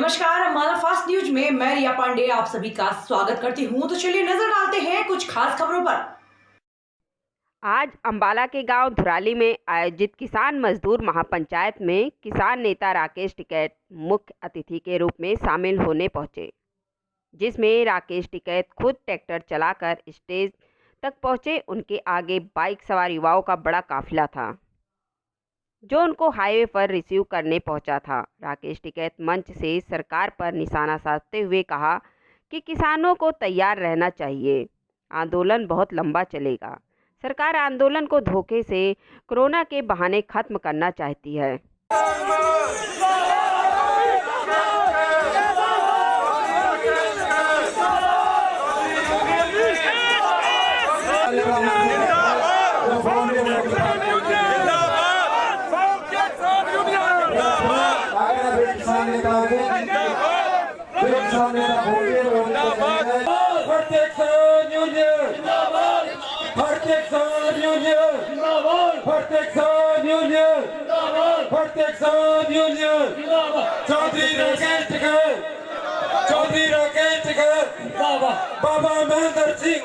नमस्कार, हमारा fast news में मैं रिया पांडे आप सभी का स्वागत करती हूं। तो चलिए नजर डालते हैं कुछ खास खबरों पर। आज अंबाला के गांव धुराली में आयोजित किसान मजदूर महापंचायत में किसान नेता राकेश टिकैत मुख्य अतिथि के रूप में शामिल होने पहुंचे, जिसमें राकेश टिकैत खुद ट्रैक्टर चलाकर स्टेज तक पहुंचे। उनके आगे बाइक सवार युवाओं का बड़ा काफिला था, जो उनको हाईवे पर रिसीव करने पहुंचा था। राकेश टिकैत मंच से सरकार पर निशाना साधते हुए कहा कि किसानों को तैयार रहना चाहिए, आंदोलन बहुत लंबा चलेगा। सरकार आंदोलन को धोखे से कोरोना के बहाने खत्म करना चाहती है। चौधरी राकेश टिकैत, बाबा महेंद्र सिंह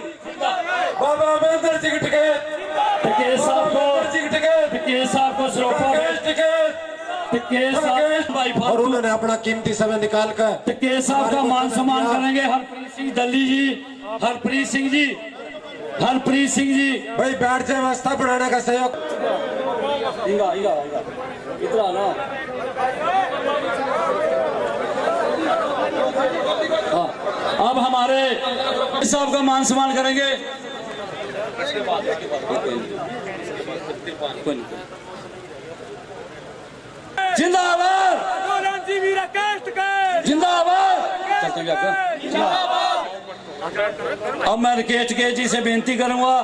और उन्होंने अपना कीमती समय निकाल कर टिकैत साहब का मान सम्मान करेंगे। हरप्रीत सिंह दल्ली जी, हरप्रीत सिंह जी भाई बैठ जाए, व्यवस्था बढ़ाने का सहयोग। इतना ना अब हमारे साहब का मान सम्मान करेंगे। जिंदाबाद जिंदाबाद। अब मैं राकेश टिकैत जी से बेनती करूंगा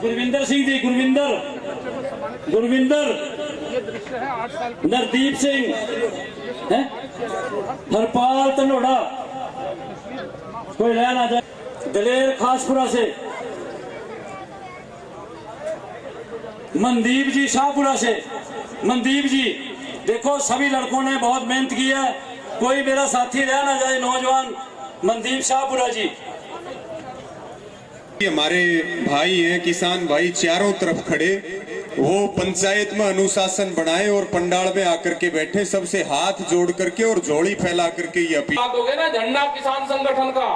गुरविंदर सिंह जी, गुरविंदर नरदीप सिंह, हरपाल तनोड़ा, कोई रह ना जाए। दलेर खासपुरा से मनदीप जी, शाहपुरा से मनदीप जी। देखो सभी लड़कों ने बहुत मेहनत की है, कोई मेरा साथी रह ना जाए। नौजवान मनदीप शाहपुरा जी, हमारे भाई हैं, किसान भाई चारों तरफ खड़े, वो पंचायत में अनुशासन बनाए और पंडाल में आकर के बैठे, सबसे हाथ जोड़ करके और झोली फैला करके ये अपील दोगे ना झंडा किसान संगठन का,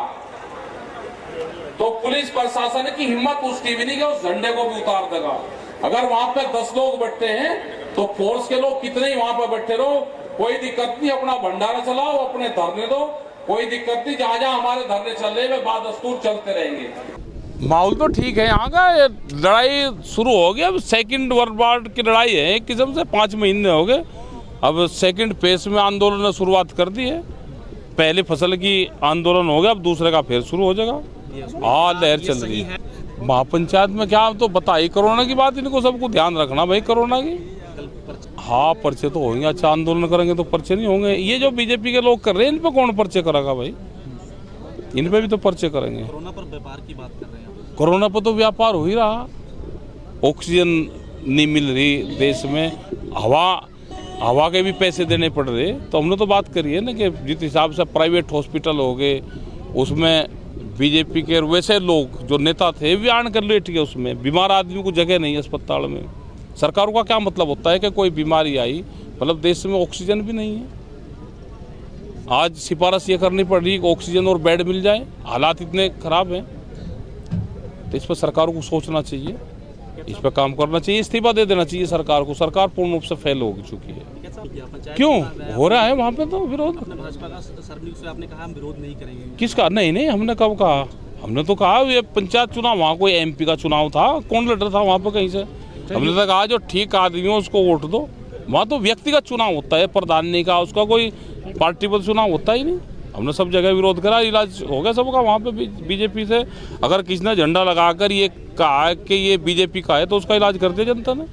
तो पुलिस प्रशासन की हिम्मत उसकी भी नहीं कि उस झंडे को भी उतार देगा। अगर वहां पे 10 लोग बैठते हैं तो फोर्स के लोग कितने ही वहां पर बैठे रहो, कोई दिक्कत नहीं। अपना भंडारा चलाओ, अपने धरने दो, कोई दिक्कत नहीं। जहां जहां हमारे धरने चल रहे हैं बादस्तूर चलते रहेंगे। माहौल तो ठीक है यहाँ का। लड़ाई शुरू हो गई, अब सेकंड वर्ल्ड की लड़ाई है एक किस्म से। 5 महीने हो गए, अब सेकंड फेज में आंदोलन ने शुरुआत कर दी है। पहले फसल की आंदोलन हो गया, अब दूसरे का फिर शुरू हो जाएगा। हाँ, लहर चल रही है। महापंचायत में क्या तो बताइए, कोरोना की बात, इनको सबको ध्यान रखना भाई कोरोना की। हाँ, पर्चे तो होंगे। अच्छा, आंदोलन करेंगे तो पर्चे नहीं होंगे। ये जो बीजेपी के लोग कर रहे हैं, इन पे कौन पर्चे करेगा भाई? इन पे भी तो पर्चे करेंगे। कोरोना पर व्यापार की बात कर रहे हैं। कोरोना पर तो व्यापार हो ही रहा। ऑक्सीजन नहीं मिल रही देश में, हवा के भी पैसे देने पड़ रहे। तो हमने तो बात करी है ना कि जिस हिसाब से प्राइवेट हॉस्पिटल हो गए, उसमें बीजेपी के वैसे लोग जो नेता थे भी आन कर लेट गए। उसमें बीमार आदमी को जगह नहीं है अस्पताल में। सरकारों का क्या मतलब होता है कि कोई बीमारी आई, मतलब देश में ऑक्सीजन भी नहीं है। आज सिफारिश ये करनी पड़ रही कि ऑक्सीजन और बेड मिल जाए, हालात इतने खराब हैं। तो इस पर सरकारों को सोचना चाहिए, इस पर काम करना चाहिए, इस्तीफा दे देना चाहिए सरकार को। सरकार पूर्ण रूप से फेल हो चुकी है। क्यों हो रहा है वहाँ पे तो विरोध? भाजपा का सरन्यूज़ से आपने कहा हम विरोध नहीं करेंगे। किसका? नहीं, हमने कब कहा? हमने तो कहा ये पंचायत चुनाव, वहाँ कोई MP का चुनाव था, कौन लड़ रहा था वहाँ पर कहीं से? हमने तो कहा जो ठीक आदमी हो उसको वोट दो। वहाँ तो व्यक्तिगत चुनाव होता है, प्रधान नहीं का, उसका कोई पार्टी पर चुनाव होता ही नहीं। हमने सब जगह विरोध करा, इलाज हो गया सबका वहाँ पे बीजेपी से। अगर किसी ने झंडा लगाकर ये कहा कि ये बीजेपी का है तो उसका इलाज कर दिया जनता ने।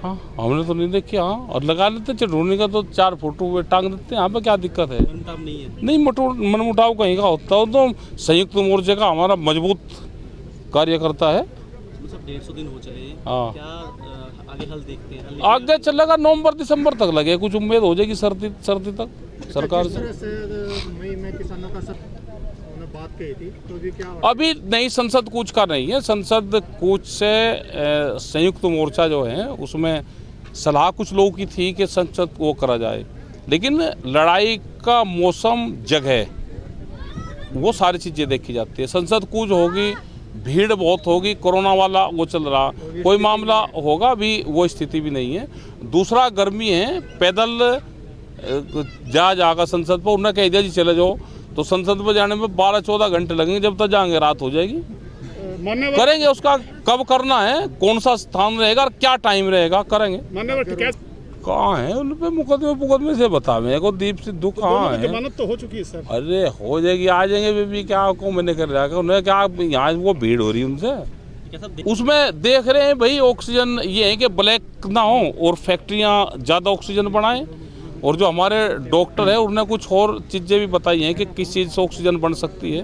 हाँ, हमने तो नहीं देखी। हाँ, और लगा लेते चढ़ोनी का तो 4 फोटो टांग देते हैं। यहाँ पे क्या दिक्कत है? नहीं, मनमुटाव कहीं का होता हो तो संयुक्त मोर्चे का हमारा मजबूत कार्यकर्ता है, मतलब 150 दिन हो चले। हाँ। क्या आगे हल देखते हैं? आगे चलेगा, नवंबर दिसंबर तक लगे, कुछ उम्मीद हो जाएगी सर्दी तक सरकार से। मई में किसानों का सब बात कही थी, तो भी क्या अभी नहीं, संसद कूच का नहीं है। संसद कूच से संयुक्त मोर्चा जो है उसमें सलाह कुछ लोगों की थी कि संसद वो करा जाए, लेकिन लड़ाई का मौसम, जगह, वो सारी चीज़ें देखी जाती है। संसद कूच होगी, भीड़ बहुत होगी, कोरोना वाला वो चल रहा, कोई मामला होगा, अभी वो स्थिति भी नहीं है। दूसरा गर्मी है, पैदल जाकर संसद पर उन्होंने कह दिया जी चले जाओ, तो संसद पर जाने में 12-14 घंटे लगेंगे, जब तक जाएंगे रात हो जाएगी। करेंगे, उसका कब करना है, कौन सा स्थान रहेगा और क्या टाइम रहेगा, करेंगे। कहाँ है उन पे मुकदमे से बता, मेरे को दीप सिद्धू कहाँ है? जमानत तो हो चुकी है सर। अरे हो जाएगी, आ जाएंगे बेबी, क्या को मैंने कर रहा है, उन्हें क्या यहाँ वो भीड़ हो रही है उनसे। उसमें देख रहे हैं भाई, ऑक्सीजन ये है कि ब्लैक ना हो और फैक्ट्रियाँ ज़्यादा ऑक्सीजन बनाएं, और जो हमारे डॉक्टर है उन्होंने कुछ और चीज़ें भी बताई हैं कि किस चीज़ से ऑक्सीजन बन सकती है,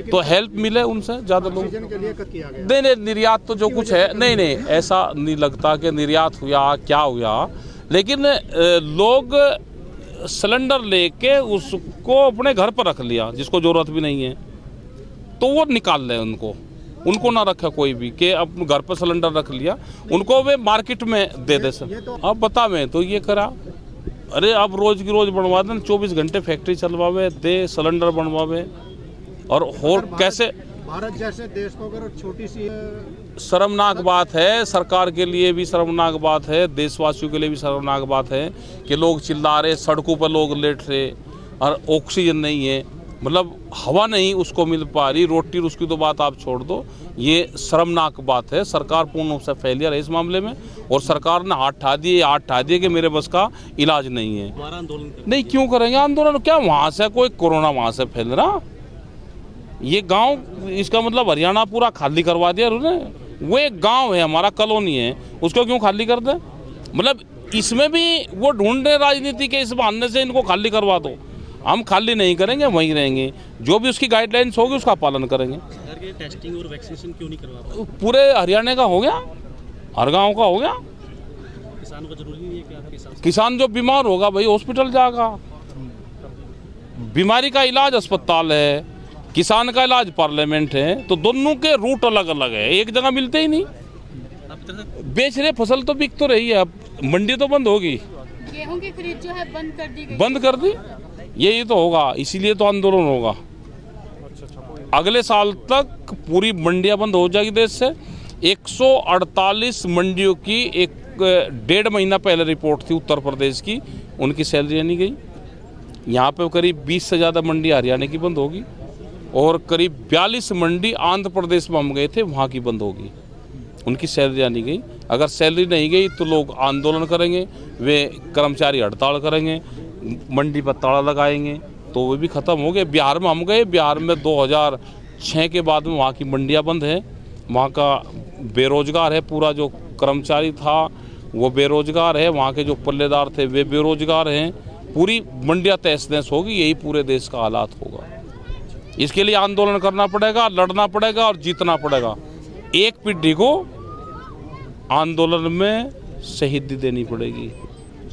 तो हेल्प मिले उनसे ज़्यादा लोग। नहीं, निर्यात तो जो कुछ है, नहीं ऐसा नहीं लगता कि निर्यात हुआ क्या हुआ, लेकिन लोग सिलेंडर लेके उसको अपने घर पर रख लिया, जिसको ज़रूरत भी नहीं है, तो वो निकाल लें उनको ना रखे कोई भी कि अपने घर पर सिलेंडर रख लिया, उनको वे मार्केट में दे दे सर। अब बता मैं तो ये करा, अरे अब रोज की रोज बनवा दें, 24 घंटे फैक्ट्री चलवावे दे, सिलेंडर बनवावे, और कैसे भारत जैसे देश को अगर छोटी सी शर्मनाक बात है, सरकार के लिए भी शर्मनाक बात है, देशवासियों के लिए भी शर्मनाक बात है कि लोग चिल्ला रहे, सड़कों पर लोग लेट रहे और ऑक्सीजन नहीं है, मतलब हवा नहीं उसको मिल पा रही, रोटी उसकी तो बात आप छोड़ दो, ये शर्मनाक बात है। सरकार पूर्ण रूप से फेलियर है इस मामले में, और सरकार ने हाथ ठा दिए कि मेरे बस का इलाज नहीं है। आंदोलन नहीं, क्यों करेंगे आंदोलन? क्या वहाँ से कोई कोरोना वहाँ से फैल रहा? ये गांव, इसका मतलब हरियाणा पूरा खाली करवा दिया उन्होंने। वो एक गांव है हमारा, कॉलोनी है, उसको क्यों खाली कर दे? मतलब इसमें भी वो ढूंढ रहे राजनीति के इस बहाने से इनको खाली करवा दो। हम खाली नहीं करेंगे, वहीं रहेंगे, जो भी उसकी गाइडलाइंस होगी उसका पालन करेंगे। टेस्टिंग और वैक्सीनेशन क्यों नहीं करवा? पूरे हरियाणा का हो गया, हर गाँव का हो गया। किसान को जरूरी नहीं है कि आपके हिसाब से? किसान जो बीमार होगा भाई हॉस्पिटल जाएगा, बीमारी का इलाज अस्पताल है, किसान का इलाज पार्लियामेंट है, तो दोनों के रूट अलग अलग है, एक जगह मिलते ही नहीं। बेच रहे, फसल तो बिक तो रही है, अब मंडी तो बंद होगी, गेहूं की खरीद जो है बंद कर दी गई। बंद कर दी, यही तो होगा, इसीलिए तो आंदोलन होगा। अगले साल तक पूरी मंडियां बंद हो जाएगी देश से। 148 मंडियों की एक 1.5 महीना पहले रिपोर्ट थी उत्तर प्रदेश की, उनकी सैलरी नहीं गई। यहाँ पे करीब 20 से ज़्यादा मंडी हरियाणा की बंद होगी, और करीब 42 मंडी आंध्र प्रदेश में हम गए थे, वहाँ की बंद होगी, उनकी सैलरी नहीं गई। अगर सैलरी नहीं गई तो लोग आंदोलन करेंगे, वे कर्मचारी हड़ताल करेंगे, मंडी पर ताला लगाएंगे, तो वो भी ख़त्म हो गए। बिहार में हम गए, बिहार में 2006 के बाद में वहाँ की मंडियाँ बंद है, वहाँ का बेरोजगार है, पूरा जो कर्मचारी था वो बेरोजगार है, वहाँ के जो पल्लेदार थे वे बेरोजगार हैं, पूरी मंडियाँ तहस नहस होगी। यही पूरे देश का हालात होगा। इसके लिए आंदोलन करना पड़ेगा, लड़ना पड़ेगा और जीतना पड़ेगा। एक पीढ़ी को आंदोलन में शहीदी देनी पड़ेगी।